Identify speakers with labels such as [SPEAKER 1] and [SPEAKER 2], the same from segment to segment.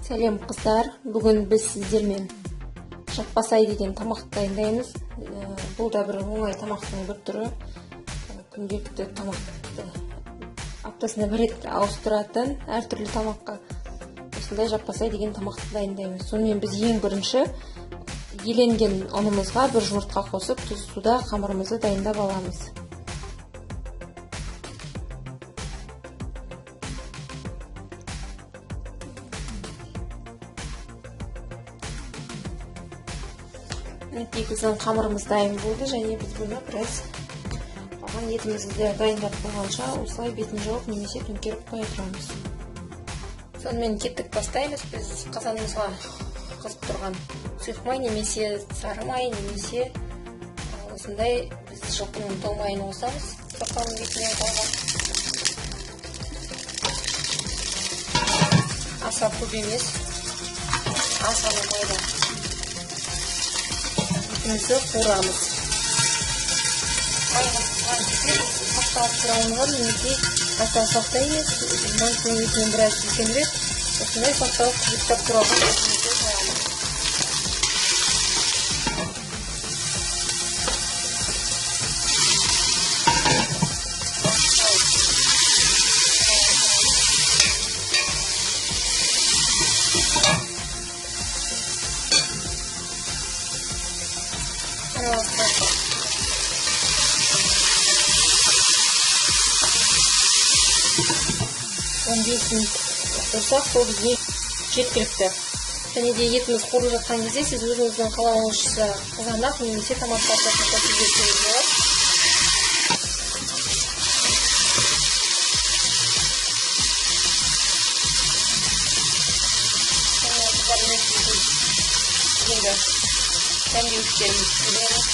[SPEAKER 1] Сәлем қыздар, бүгін біз сіздермен жаппасай деген тамақты дайындаймыз. Бұл да бір оңай тамақтың бір түрі. Күнделікті тамақты аптасына бір рет ауыстыратын әртүрлі тамаққа осындай жаппасай деген тамақты дайындаймыз. Сонымен біз ең бірінші еленген ұнымызға бір жұмыртқа қосып, тұз суда қамырымызды дайындап аламыз. Біздің қамырымыз дайын болды, және біз бұны біраз қалған етімізді дайындап болғанша осылай бетін жауып немесе төңкеріп қоя тұрамыз. Сонымен кеттік бастаймыз. Біз қазанымызға қызып тұрған сұйық май немесе сары май немесе осындай біз жылқының тол майын қосамыз. Жылқының бетіне қалған аса көп емес, аса майда етімізді қуырамыз. Сақталып тұрауынған немесе аса сақта емес, мантының етінен біраз үлкенірек, осындай сақталып күзіктап тұрауға етімізді қоямыз. Қорсақ, сол бізге жеткілікті. Және де етіміз қуырылып жатқан кезде сіз өзіңіздің қалауыңызша қызанақ немесе томат пастасын қосып жіберсеңіз болады. Енді сәндеуіштерімізді себеміз,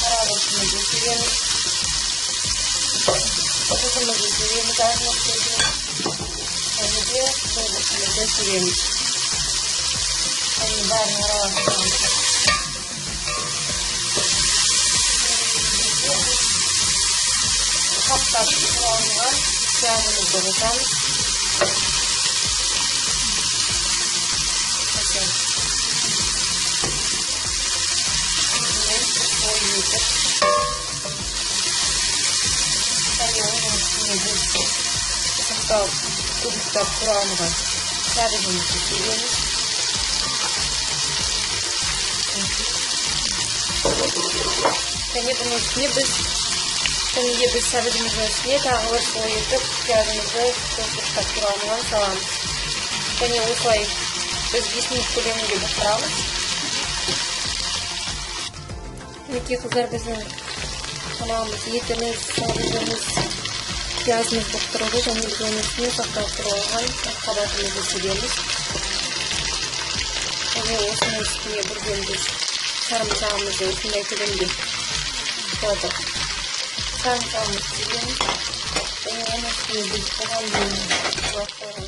[SPEAKER 1] қарағұртымызды себеміз, тұзымызды себеміз, азымыз себеміз. Және де соғысымызды себеміз. Және бәрін араластырамыз. Қаптап тұралынған пиязымызды қосамыз. Көбіктап құрамыға сәбізімізді себеміз. Және бұның үстіне біз сәбізіміздің үстіне тағы бір слой етіп пиязымызды көбіктап құрамыға саламыз. Және осылай біз 5 минут көлемінде бұқтырамыз. Мінекей қыздар, біздің тамағымыз, етіміз, сәбізіміз, пиязымыз бұқтырылды, және біз оның үстіне сақталып тұрған қабатымызды себеміз. Және осының үстіне бірден біз сарымсағымызды осындай көлемде қосып сарымсағымызды себеміз. Және оның үстіне біз бұған дейін қойған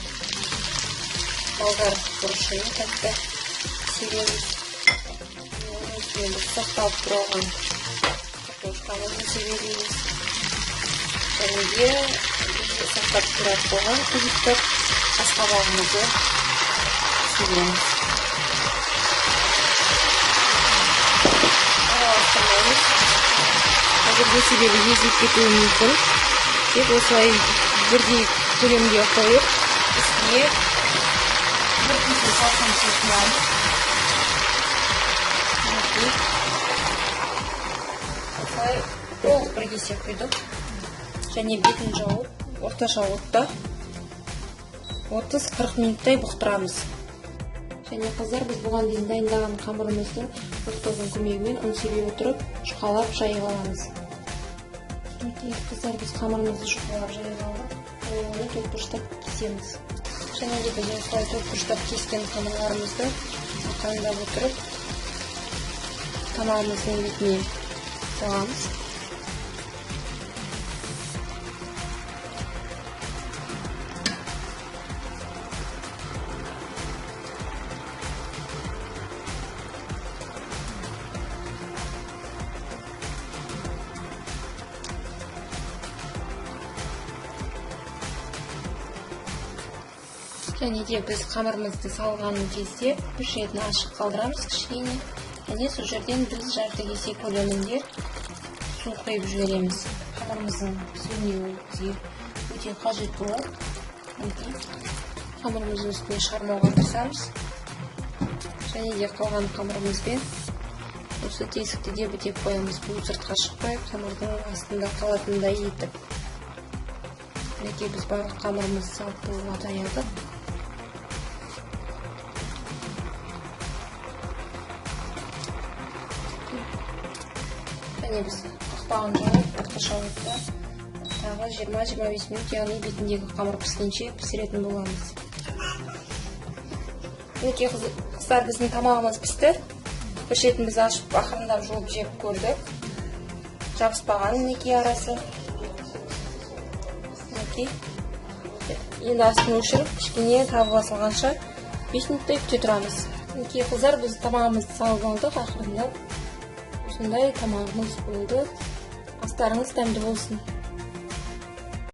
[SPEAKER 1] болгар бұрышын тәтті себеміз. Оның үстіне біз сақталып тұрған картошкамызды себеміз. Және де сақтап тұрап болған күзіктіп асқабағымызды себеміз. Араластырмаймыз. Қазіргі себебі езіліп кетуі мүмкін. Тек осылай бірдей көлемге қойып, үстіне бір кесе салқын сұйық осылай толық бір кесе құйдық. Және бетін жауып, орташа отта 30-40 минуттай бұқтырамыз. Және қыздар, біз бұған дейін дайындаған қамырымызды фруктозының көмегімен ұн себе отырып, жұқалап жайып аламыз. Қыздар, біз қамырымызды жұқалап жайып алып, оны төртбұрыштап кесеміз. Және де біз осылай төртбұрыштап кескен қамырларымызды қайындап отырып, тамағымыздың бетіне саламыз. Және де біз қамырымызды салған кезде бір жерін ашық қалдырамыз кішкене. Және сол жерден біз жарты кесе көлемінде су құйып жібереміз. Қамырымыздың пісуіне бізге өте қажет болады. Қамырымыздың үстіне шығармауға тырысамыз. Және де қалған қамырымызбен осы тесікті де бітеп қоямыз. Бұл сыртқа шықпай, қамырдың астында қалатындай етіп. Мінекей біз барлық қамырымызды салып болуға даядық. Және біз қақпағын жауып, орташа отта тағы 20-25 минут, яғни бетіндегі қамыр піскенше пісіретін боламыз. Мінекей қыздар, біздің тамағымыз пісті. Бір шетін біз ашып, ақырындап жуып жеп көрдік. Жабыспаған мінекей арасы. Мінекей. Енді астын өшіріп, кішкене табы басылғанша 5 минуттай күте тұрамыз. Мінекей қыздар, біз тамағымызды салып алдық, ақырындап. Осындай тамағымыз болды. Астарыңыз дәмді болсын.